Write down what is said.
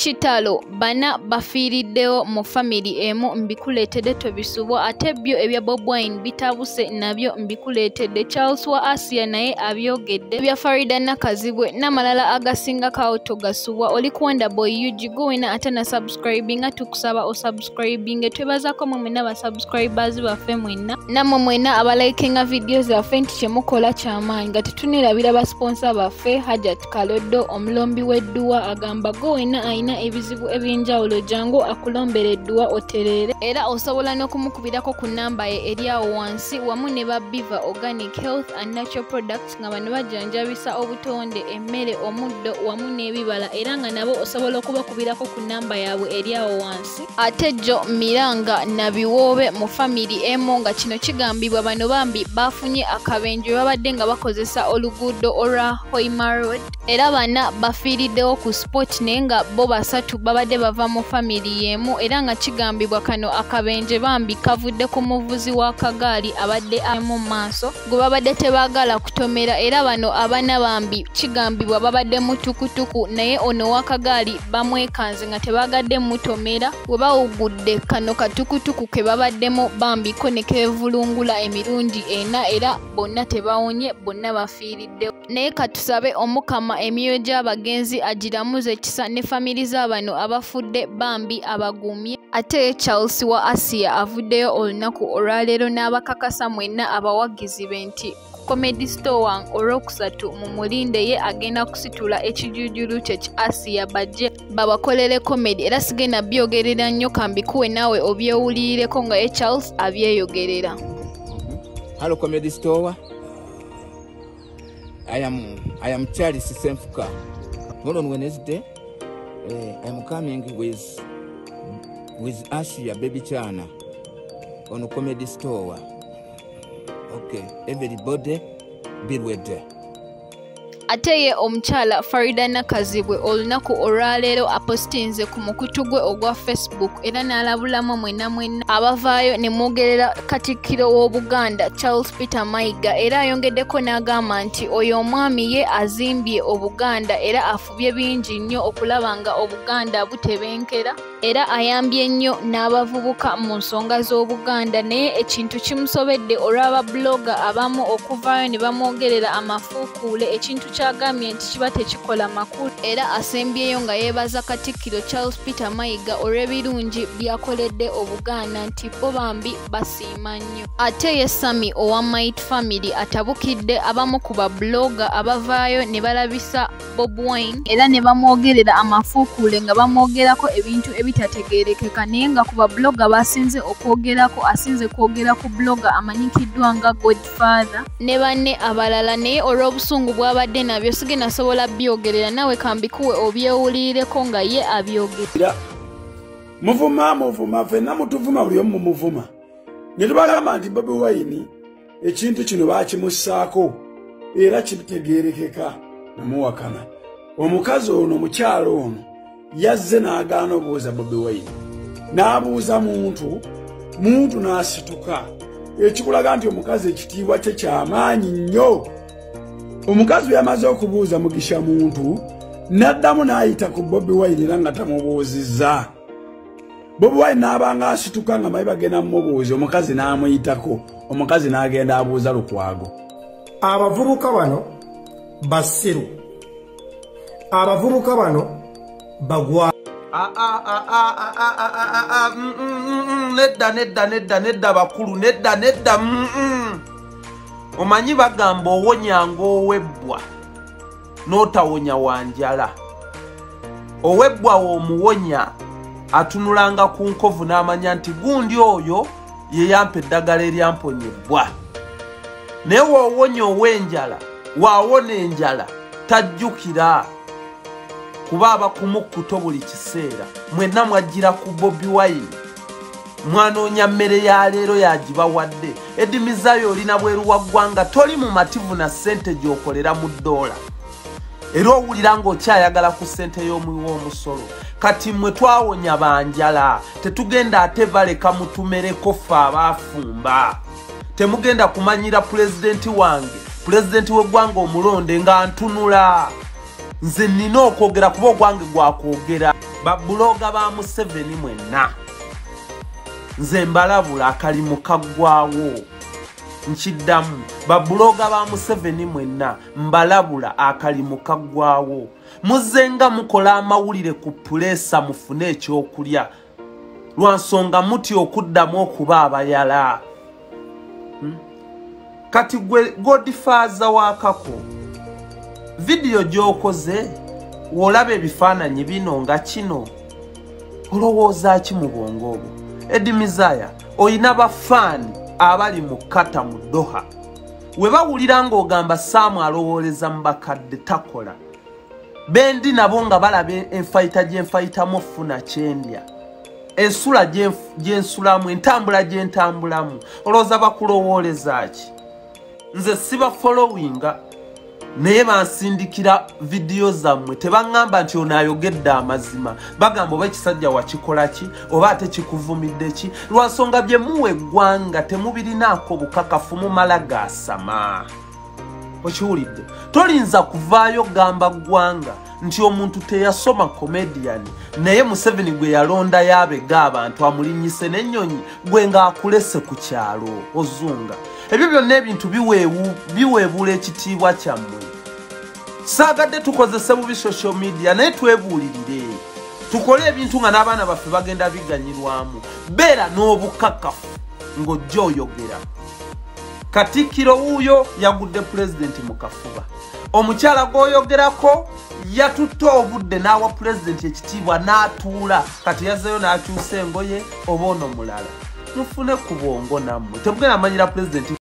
Kitalo bana Afiridewo mu family emu mbikuletedde tobisubwa ate byo ebya Bobi Wine bitabuse nabyo mbikuletedde. Charles wa Asiya naye abyogedde bya Faridah Nakazibwe n'amalala agasinga kawo togasubwa. Oli kuwenda boy UG gwena ate na subscribing tukusaba o subscribing twebazako mu mwena ba subscribers baffe mwenna namwe mwena abalikinga videos zaffe nti kyemukola kyamaanyi nga tetunirabira ba sponsor baffe Hajat Kalodo omulombi w'edduwa agamba gwena aina ebizibu ebyenjawulo jangu akulombere edduwa oterere era osobola n'okumukubirako ku namba ye eri awo wansi wamu ne ba Biva Organic Health and Natural Products nga bano bajjanjabisa obutonde emmere omuddo wamu n'ebibala era nga nabo osobola okubakubirako ku namba yaabwe eri awo wansi. Ate jo Miranga na biwoobe mu family emu nga kino kigambibwa bano bambi bafunye akabenje babadde nga bakozesa oluguudo olwa Hoima Road era bana Afiridewo ku sport naye nga bo basatu babadde bava mu family yemu era nga kigambibwa kano akabenje bambi kavudde ku muvuzi wa kagaali abadde mu maaso gwe babadde tebaagala kutomera era bano abana bambi kigambibwa babadde mu tukutuku naye ono wa kagaali bamwekanze nga tebaagadde mutomera we bawugudde kano katukutuku ke babaddemu bambi ko ne kevulungula emirundi ena era bonna tebawonye bonna bafiiriddewo naye katusabe omukama emyoyo gy'abagenzi agiramuze ekisa ne family z'abano abafudde bambi abagumye. Ate Charles wa Asiya avuddeyo olunaku olwaleero n'abakakasa mwenna abawagizi be nti Comedy Store olwokusatu mu mulinde ye agenda kusitula ekijujulu kye Asiya bajje babakolere comedy era sigenda byogerera nnyo kambikuwe naawe obyewulireko nga Charles abyeyogerera. Hello Comedy Store. I am Charles Semfuka. Hold on Wednesday. I'm coming with Asiya Baby Chana on Comedy Store. Okay, everybody be ready. Ateye omukyala Faridah Nakazibwe olunaku olwaleero apostinze ku mukutu gwe ogwa Facebook era n'alabulamu mwena abavaayo ne mwogerera Katikkiro w'Obuganda Charles Peter Maziga era ayongeddeko n'agamba nti oyo omwami ye azimbye Obuganda era afubye bingi nnyo okulaba nga Obuganda butebenkera era ayambye nnyo n'abavubuka mu nsonga z'Obuganda naye ekintu kimusobedde olw'aba blogger abamu okuvaayo ne bamwogerera amafuukuule ekintu kyagambye nti kiba tekikola makulu era asembyeyo nga yeebaza Katikkiro Charles Peter Maziga olw'ebirungi byakoledde Obuganda nti bo bambi basiima nnyo. Ate ye Sami owa Might Family atabukidde abamu ku bablogger abavaayo ne balabisa Bobi Wine era ne bamwogerera amafuukuule nga bamwogerako ebintu ebitategeerekeka naye nga ku bablogger basinze okwogerako asinze kwogera ku blogger amanyikiddwa nga Godfather ne banne abalala naye olw'obusungu bw'abadde nabyo sigenda nasobola byogerera nawe kambikuwe obyewulireko nga ye abyogera. Muvuma fenna mutuvuma buli omu muvuma ne tubagamba nti Bobi Wine ekintu kino baakimussaako era kitegeerekeka namuwakana. Omukazi ono omukyalo ono yazze n'agaana obuuza Bobi Wine n'abuuza muntu n'asituka ekikulaga nti omukazi ekitiibwa kye kyamaanyi nnyo. Omukazi yamaze okubuuza mugisha muntu n'addamu n'ayita ku Bobi Wine era nga tamubuuzizza. Bobi Wine n'abanga asituka nga mayi bagenda mumubuuza omukazi n'amuyitako omukazi n'agenda abuuza Lukwago. Abavubuka bano basiru abavubuka bano bagwa nedda bakulu nedda omanyi bagamba owonyanga owebbwa n'otawonya wanjala. Owebbwa w'omuwonya atunulanga ku nkovu n'amanya nti gundi oyo ye yampa eddagala eryamponyebwa naye w'owonya ow'enjala waawona enjala tajjukira kuba abakumukkuto buli kiseera. Mwenna mwajjira ku Bobi Wine mwanoonya mmere ya leero yagibawadde edimizayo olina bweru wa ggwanga toli mu mativu na ssente gy'okolera mu ddoola era owulira ng'okyayagala ku ssente y'omuwi w'omusolo. Kati mmwe twawonya banjala tetugenda ate baleka mutumereko ffe abaafumba. Temugenda kumanyira pulezidenti wange pulezidenti w'eggwanga omulonde nga ntunula nze nina okwogera kuba ogwange gwakwogera babuloga ba Museveni mwenna nze mbalabula akalimu kaggwaawo nkiddamu babuloga ba Museveni mwenna mbalabula akalimu kaggwaawo muzenga mukola amawulire ku pulesa mufune ekyokulya lwansonga muti okuddamu okuba abayala kati gwe Godfather wakako video gyokoze wolaba ebifaananyi bino nga kino olowooza ki mu bwongo obwo Edimizaya oyina bafaani abali mu kata mu Doha we bawulira ng'ogamba Saamu alowooleza mu bakadde takola bendi nabo nga balaba enfayita gyenfayitamu ofuna kyendya ensula gyensulamu entambula gyentambulamu olowooza bakulowooleza ki nze siba followinga naye bansindikira video zammwe tebaŋŋamba nti ono ayogedde amazima bagamba oba ekisajja wakikola ki oba ate kikuvumidde ki lwansonga bye muwa eggwanga temubirinaako bukakafu mumala gaasama okiwulidde tolinza kuvaayo gamba ggwanga nti omuntu teyasoma comedian naye Museveni gwe yalondayo abega abantu amulinyise n'ennyonyi gwe ng'akulese ku kyalo ozunga ebyo byonna ebintu biweebuula ekitiibwa kyammwe saagadde tukozese bubi social media naye twebuulirire tukole ebintu nga n'abaana baffe bagenda biganyirwamu beera n'obukakafu ng'ojja oyogera Katikkiro wuuyo yagudde pulezidenti mu kafuba omukyala gw'oyogerako yatutte obudde n'awa pulezidenti ekitiibwa n'atuula kati yazzeyo n'akyusa engoye oba ono mulala mufune ku bwongo nammwe temugenda manyira pulezidenti